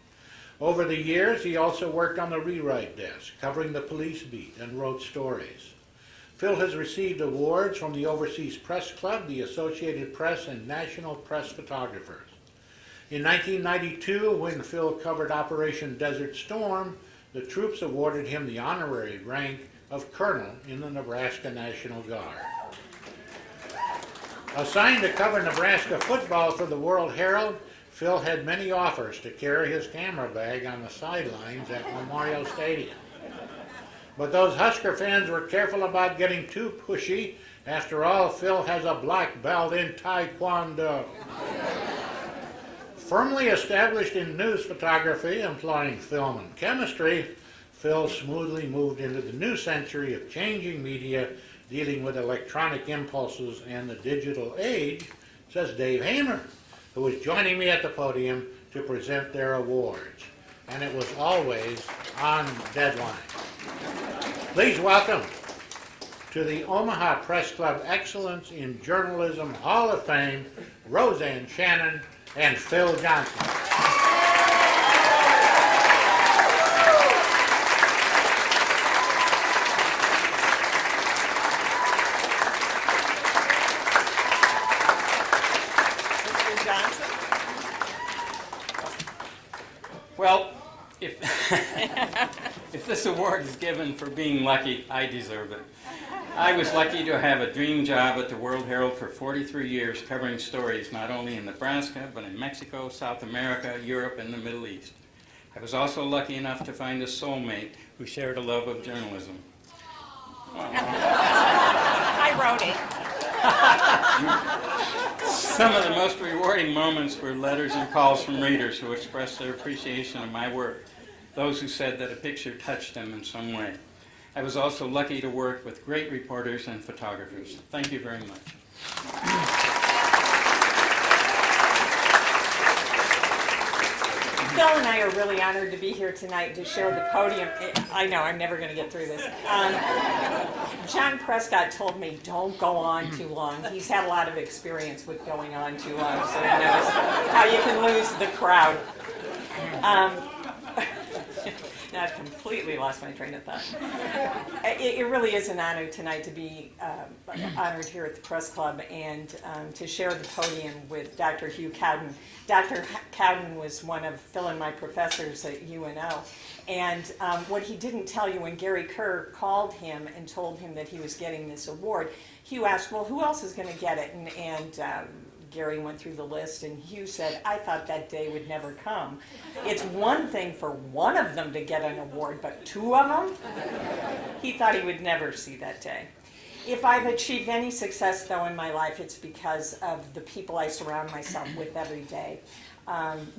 Over the years, he also worked on the rewrite desk, covering the police beat, and wrote stories. Phil has received awards from the Overseas Press Club, the Associated Press, and National Press Photographers. In 1992, when Phil covered Operation Desert Storm, the troops awarded him the honorary rank of Colonel in the Nebraska National Guard. Assigned to cover Nebraska football for the World Herald, Phil had many offers to carry his camera bag on the sidelines at Memorial Stadium. But those Husker fans were careful about getting too pushy. After all, Phil has a black belt in Taekwondo. Firmly established in news photography, employing film and chemistry, Phil smoothly moved into the new century of changing media, dealing with electronic impulses and the digital age, says Dave Hamer, who is joining me at the podium to present their awards. And it was always on deadline. Please welcome to the Omaha Press Club Excellence in Journalism Hall of Fame, Roseanne Shannon and Phil Johnson. Mr. Johnson? Well, if this award is given for being lucky, I deserve it. I was lucky to have a dream job at the World Herald for 43 years, covering stories not only in Nebraska, but in Mexico, South America, Europe, and the Middle East. I was also lucky enough to find a soulmate who shared a love of journalism. Hi, Rody. Some of the most rewarding moments were letters and calls from readers who expressed their appreciation of my work, those who said that a picture touched them in some way. I was also lucky to work with great reporters and photographers. Thank you very much. Phil and I are really honored to be here tonight to share the podium. I know, I'm never going to get through this. John Prescott told me, don't go on too long. He's had a lot of experience with going on too long, so he knows how you can lose the crowd. Now I've completely lost my train of thought. It really is an honor tonight to be honored here at the Press Club and to share the podium with Dr. Hugh Cowdin. Dr. Cowdin was one of Phil and my professors at UNO. And what he didn't tell you, when Gary Kerr called him and told him that he was getting this award, Hugh asked, well, who else is going to get it? And Gary went through the list, and Hugh said, I thought that day would never come. It's one thing for one of them to get an award, but two of them? He thought he would never see that day. If I've achieved any success, though, in my life, it's because of the people I surround myself with every day.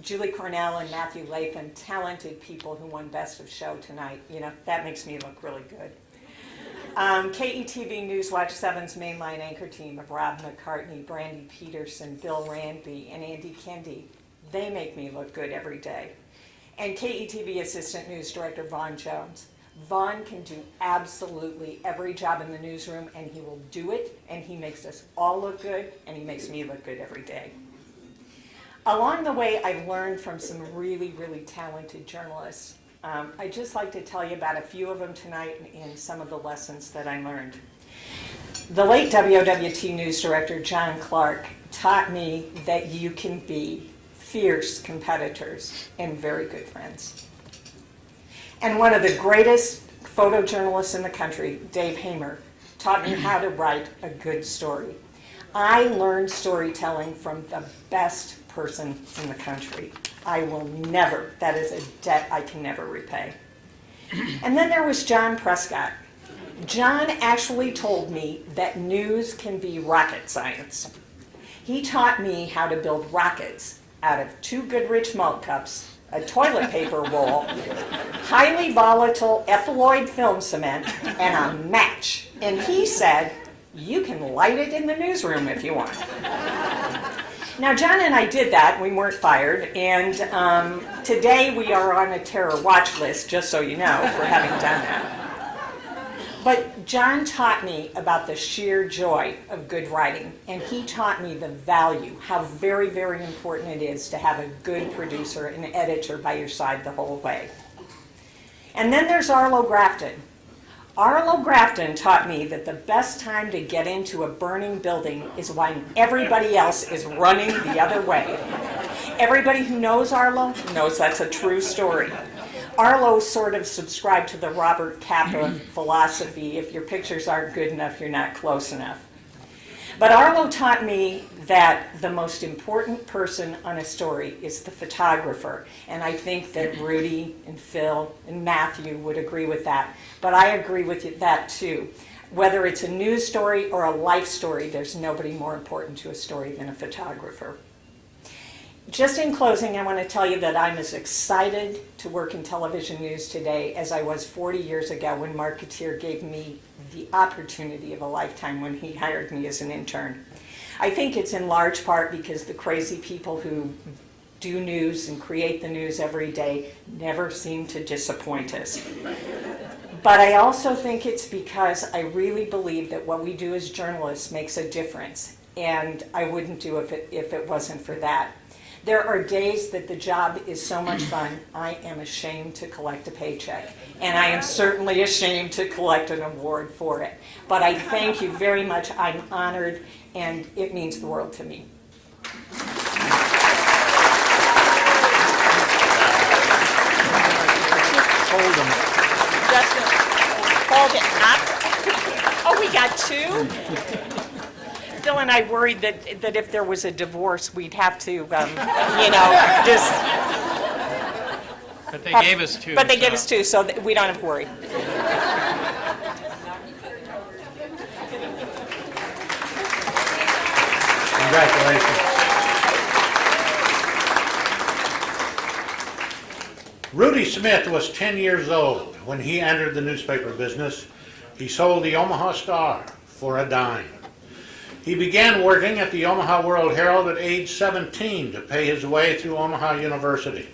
Julie Cornell and Matthew Latham, talented people who won Best of Show tonight. You know, that makes me look really good. KETV Newswatch 7's mainline anchor team of Rob McCartney, Brandy Peterson, Bill Ranby, and Andy Kendi, they make me look good every day. And KETV Assistant News Director Vaughn Jones. Vaughn can do absolutely every job in the newsroom, and he will do it, and he makes us all look good, and he makes me look good every day. Along the way, I've learned from some really, really talented journalists. I'd just like to tell you about a few of them tonight and some of the lessons that I learned. The late WOWT news director, John Clark, taught me that you can be fierce competitors and very good friends. And one of the greatest photojournalists in the country, Dave Hamer, taught me how to write a good story. I learned storytelling from the best person in the country. I will never, that is a debt I can never repay. And then there was John Prescott. John actually told me that news can be rocket science. He taught me how to build rockets out of 2 Goodrich malt cups, a toilet paper roll, highly volatile ethylloid film cement, and a match. And he said, you can light it in the newsroom if you want. Now, John and I did that. We weren't fired. And today we are on a terror watch list, just so you know, for having done that. But John taught me about the sheer joy of good writing. And he taught me the value, how very, very important it is to have a good producer and editor by your side the whole way. And then there's Arlo Grafton. Arlo Grafton taught me that the best time to get into a burning building is when everybody else is running the other way. Everybody who knows Arlo knows that's a true story. Arlo sort of subscribed to the Robert Capa philosophy, if your pictures aren't good enough, you're not close enough. But Arlo taught me that the most important person on a story is the photographer. And I think that Rudy and Phil and Matthew would agree with that. But I agree with that too. Whether it's a news story or a life story, there's nobody more important to a story than a photographer. Just in closing, I want to tell you that I'm as excited to work in television news today as I was 40 years ago when Marketeer gave me the opportunity of a lifetime when he hired me as an intern. I think it's in large part because the crazy people who do news and create the news every day never seem to disappoint us. But I also think it's because I really believe that what we do as journalists makes a difference, and I wouldn't do it if it wasn't for that. There are days that the job is so much fun, I am ashamed to collect a paycheck. And I am certainly ashamed to collect an award for it. But I thank you very much. I'm honored, and it means the world to me. Hold them. Justin, hold it up. Oh, we got two? Phil and I worried that if there was a divorce, we'd have to, just... But they gave us two. But they gave us two, so we don't have to worry. Congratulations. Rudy Smith was 10 years old when he entered the newspaper business. He sold the Omaha Star for a dime. He began working at the Omaha World Herald at age 17 to pay his way through Omaha University.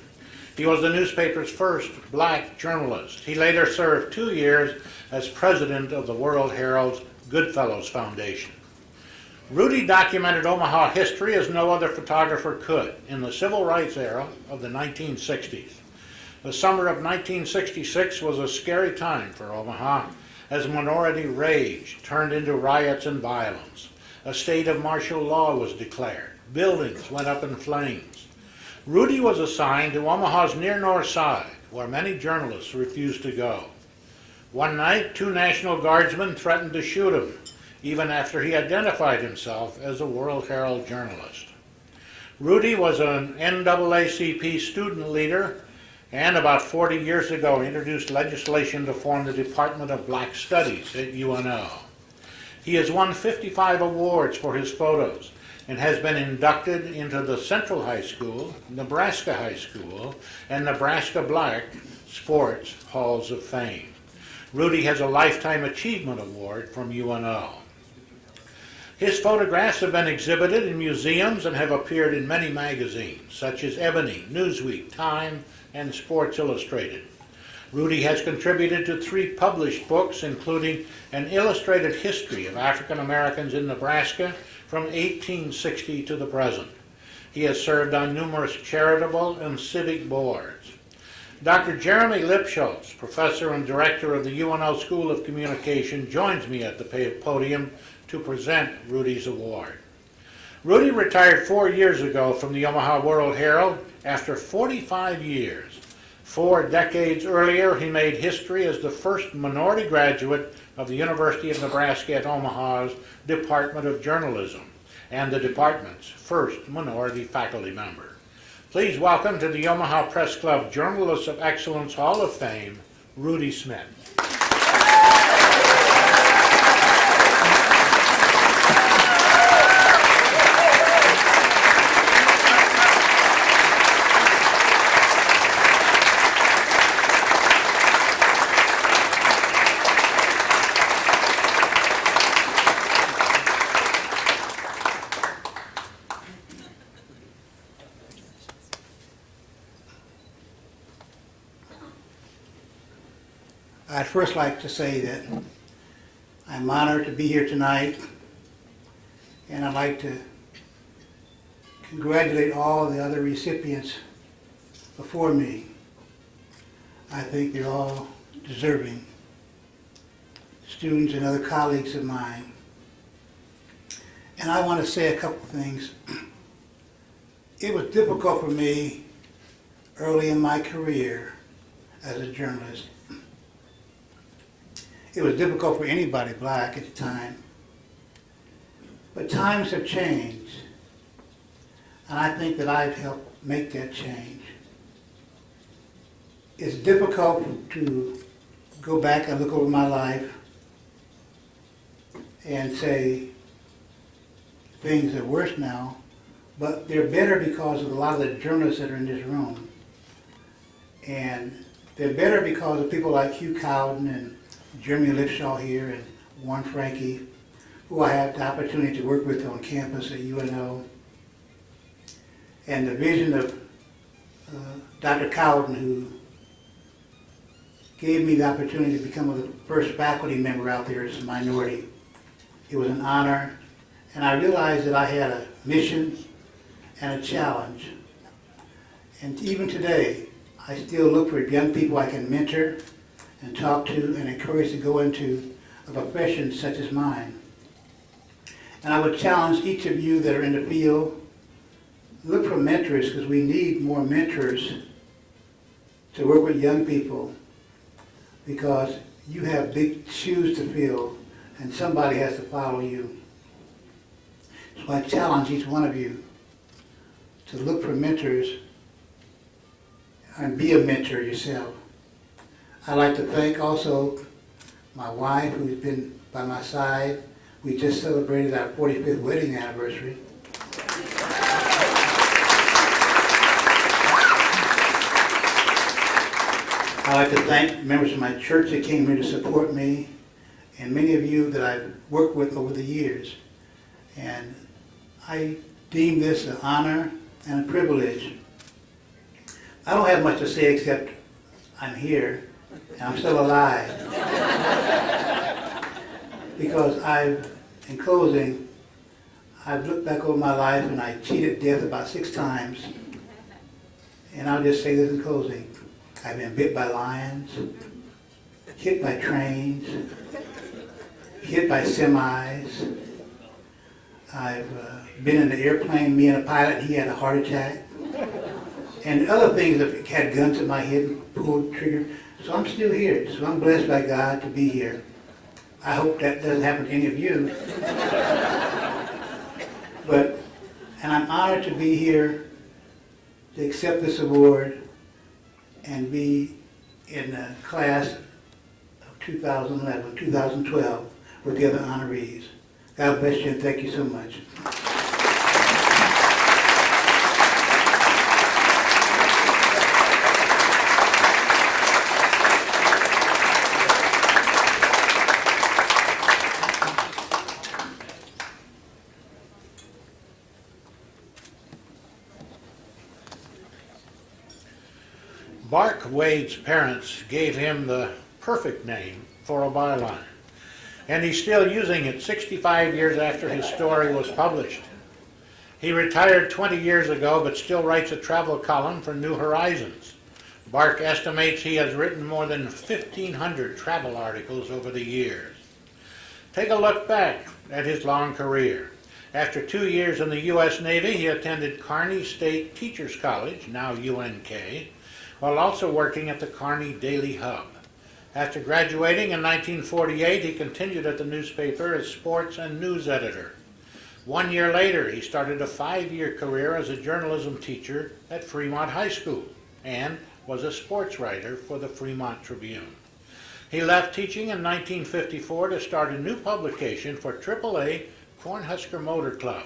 He was the newspaper's first black journalist. He later served 2 years as president of the World Herald's Goodfellows Foundation. Rudy documented Omaha history as no other photographer could in the civil rights era of the 1960s. The summer of 1966 was a scary time for Omaha as minority rage turned into riots and violence. A state of martial law was declared. Buildings went up in flames. Rudy was assigned to Omaha's near north side, where many journalists refused to go. One night, 2 National Guardsmen threatened to shoot him, even after he identified himself as a World Herald journalist. Rudy was an NAACP student leader, and about 40 years ago introduced legislation to form the Department of Black Studies at UNO. He has won 55 awards for his photos and has been inducted into the Central High School, Nebraska High School, and Nebraska Black Sports Halls of Fame. Rudy has a Lifetime Achievement Award from UNO. His photographs have been exhibited in museums and have appeared in many magazines, such as Ebony, Newsweek, Time, and Sports Illustrated. Rudy has contributed to 3 published books, including An Illustrated History of African Americans in Nebraska from 1860 to the present. He has served on numerous charitable and civic boards. Dr. Jeremy Lipschultz, professor and director of the UNO School of Communication, joins me at the podium to present Rudy's award. Rudy retired 4 years ago from the Omaha World Herald after 45 years. 4 decades earlier, he made history as the first minority graduate of the University of Nebraska at Omaha's Department of Journalism and the department's first minority faculty member. Please welcome to the Omaha Press Club Journalists of Excellence Hall of Fame, Rudy Smith. I'd first like to say that I'm honored to be here tonight, and I'd like to congratulate all of the other recipients before me. I think they're all deserving students and other colleagues of mine. And I want to say a couple things. It was difficult for me early in my career as a journalist. It was difficult for anybody black at the time. But times have changed, and I think that I've helped make that change. It's difficult to go back and look over my life and say things are worse now, but they're better because of a lot of the journalists that are in this room. And they're better because of people like Hugh Cowdin and Jeremy Lipshaw here and Warren Frankie, who I had the opportunity to work with on campus at UNO. And the vision of Dr. Cowdin, who gave me the opportunity to become the first faculty member out there as a minority. It was an honor, and I realized that I had a mission and a challenge. And even today, I still look for young people I can mentor and talk to and encourage to go into a profession such as mine. And I would challenge each of you that are in the field, look for mentors, because we need more mentors to work with young people, because you have big shoes to fill and somebody has to follow you. So I challenge each one of you to look for mentors and be a mentor yourself. I'd like to thank also my wife, who's been by my side. We just celebrated our 45th wedding anniversary. I'd like to thank members of my church that came here to support me, and many of you that I've worked with over the years. And I deem this an honor and a privilege. I don't have much to say except I'm here and I'm still alive. Because in closing, I've looked back over my life and I cheated death about 6 times. And I'll just say this in closing. I've been bit by lions, hit by trains, hit by semis. I've been in the airplane, me and a pilot, he had a heart attack. And other things that had guns in my head and pulled the trigger. So I'm still here. So I'm blessed by God to be here. I hope that doesn't happen to any of you. And I'm honored to be here to accept this award and be in the class of 2011, 2012 with the other honorees. God bless you and thank you so much. Barc Wade's parents gave him the perfect name for a byline, and he's still using it 65 years after his story was published. He retired 20 years ago, but still writes a travel column for New Horizons. Barc estimates he has written more than 1,500 travel articles over the years. Take a look back at his long career. After 2 years in the U.S. Navy, he attended Kearney State Teachers College, now UNK, while also working at the Kearney Daily Hub. After graduating in 1948, he continued at the newspaper as sports and news editor. 1 year later, he started a 5-year career as a journalism teacher at Fremont High School and was a sports writer for the Fremont Tribune. He left teaching in 1954 to start a new publication for AAA Cornhusker Motor Club.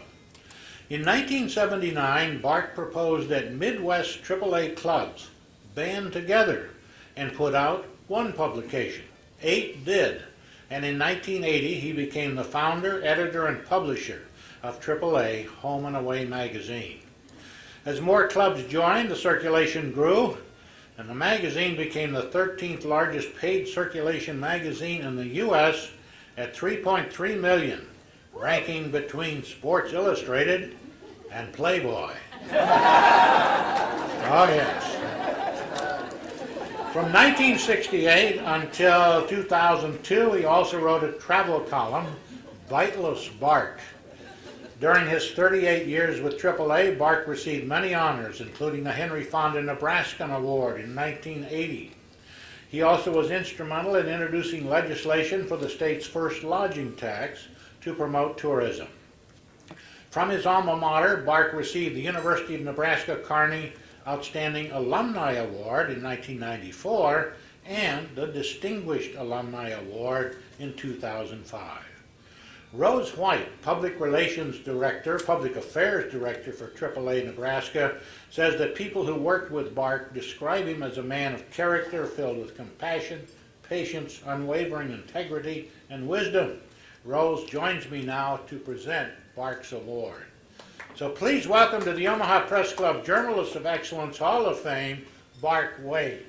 In 1979, Barc proposed that Midwest AAA clubs band together and put out one publication. 8 did, and in 1980 he became the founder, editor, and publisher of AAA Home and Away magazine. As more clubs joined, the circulation grew, and the magazine became the 13th largest paid circulation magazine in the U.S. at 3.3 million, ranking between Sports Illustrated and Playboy. Oh yes. From 1968 until 2002, he also wrote a travel column, Vitalist Barc. During his 38 years with AAA, Barc received many honors, including the Henry Fonda Nebraskan Award in 1980. He also was instrumental in introducing legislation for the state's first lodging tax to promote tourism. From his alma mater, Barc received the University of Nebraska-Kearney Outstanding Alumni Award in 1994 and the Distinguished Alumni Award in 2005. Rose White, Public Relations Director, Public Affairs Director for AAA Nebraska, says that people who worked with Barc describe him as a man of character filled with compassion, patience, unwavering integrity, and wisdom. Rose joins me now to present Barc's award. So please welcome to the Omaha Press Club Journalist of Excellence Hall of Fame, Barc Wade.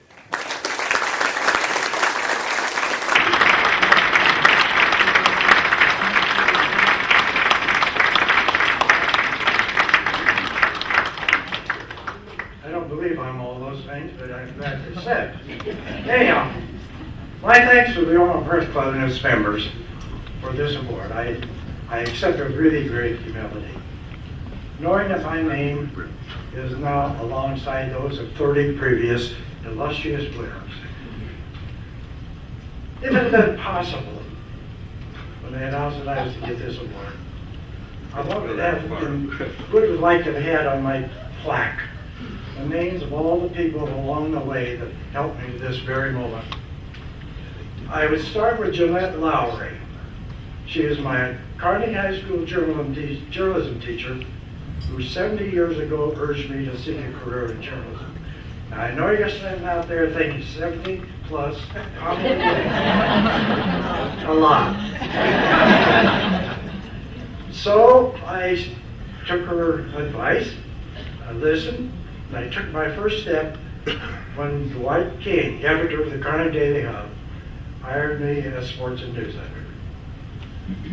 I'm all those things, but I'm glad they said. Anyhow, my thanks to the Omaha Press Club and its members for this award. I accept it with really great humility. Knowing that my name is now alongside those of 30 previous illustrious winners. If it had been possible, when they announced that I was to get this award, I wanted to have what it was like to have had on my plaque the names of all the people along the way that helped me to this very moment. I would start with Jeanette Lowry. She is my Kearney High School journalism teacher who 70 years ago urged me to seek a career in journalism. Now I know you're sitting out there thinking 70 plus, a lot. So I took her advice, I listened, and I took my first step when Dwight King, editor of the Kearney Daily Hub, hired me as sports and news editor.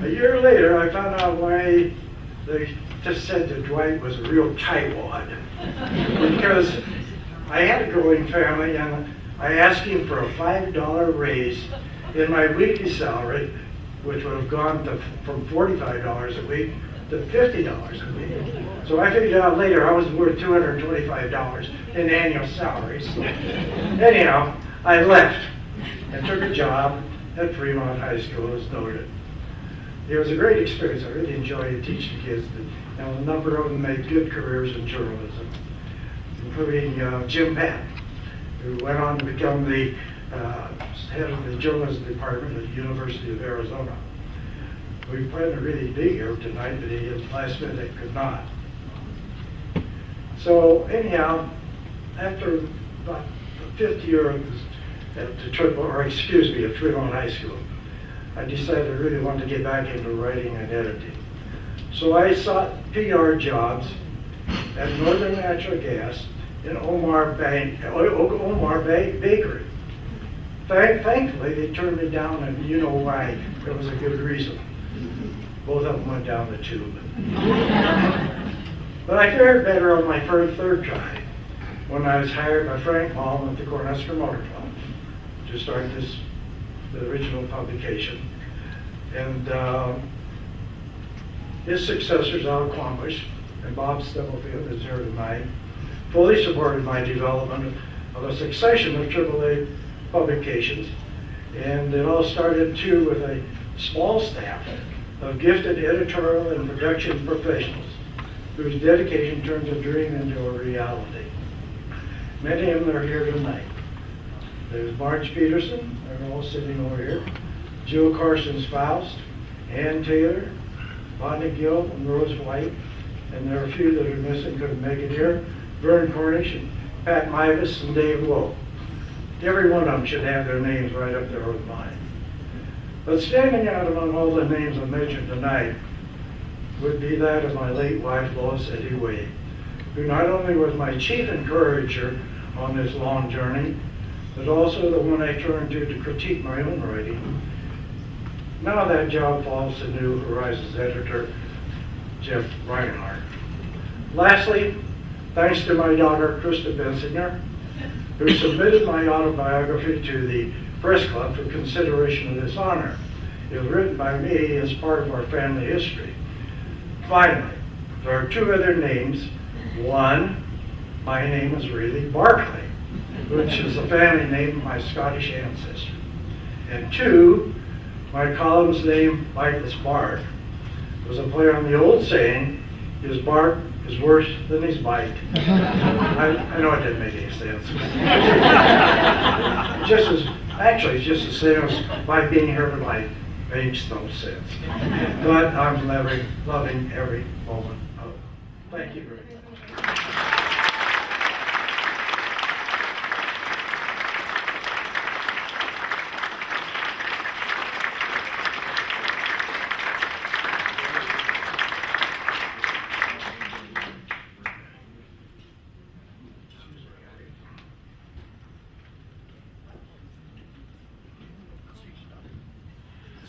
A year later, I found out why they just said that Dwight was a real tightwad. Because I had a growing family, and I asked him for a $5 raise in my weekly salary, which would have gone from $45 a week to $50 a week. So I figured out later I was worth $225 in annual salary. So anyhow, I left and took a job at Fremont High School, as noted. It was a great experience. I really enjoyed teaching kids, and a number of them made good careers in journalism, including Jim Patton, who went on to become the head of the journalism department at the University of Arizona. We planned to really be here tonight, but he at last minute could not. So anyhow, after about the 5th year at Fremont High School, I decided I really wanted to get back into writing and editing. So I sought PR jobs at Northern Natural Gas in Omaha Bakery. Thankfully, they turned me down, and you know why. There was a good reason. Both of them went down the tube. But I fared better on my third try when I was hired by Frank Malm at the Cornhusker Motor Club to start the original publication. And his successors, Al Quambish and Bob Stubblefield, is here tonight, fully supported my development of a succession of AAA publications. And it all started, too, with a small staff of gifted editorial and production professionals whose dedication turns a dream into a reality. Many of them are here tonight. There's Marge Peterson, they're all sitting over here, Jill Carsons-Faust, Ann Taylor, Bonnie Gill, and Rose White, and there are a few that are missing, couldn't make it here, Vern Cornish, and Pat Mivas, and Dave Woe. Every one of them should have their names right up there with mine. But standing out among all the names I mentioned tonight would be that of my late wife, Lois Eddy Wade, who not only was my chief encourager on this long journey, but also the one I turned to critique my own writing. Now that job falls to New Horizons editor, Jeff Reinhardt. Lastly, thanks to my daughter, Krista Bensinger, who submitted my autobiography to the Press Club for consideration of this honor. It was written by me as part of our family history. Finally, there are two other names. One, my name is really Barclay, which is the family name of my Scottish ancestor. And two, my column's name, Vitus Barc, was a play on the old saying, his bark is worse than his bite. I know it didn't make any sense. Actually, it's just the same as my being here tonight makes no sense. But I'm loving every moment of it. Thank you very much.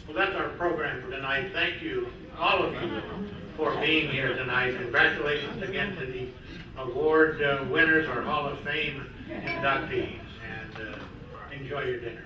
Well, that's our program for tonight. Thank you, all of you, for being here tonight. Congratulations again to the award winners, our Hall of Fame inductees, and enjoy your dinner.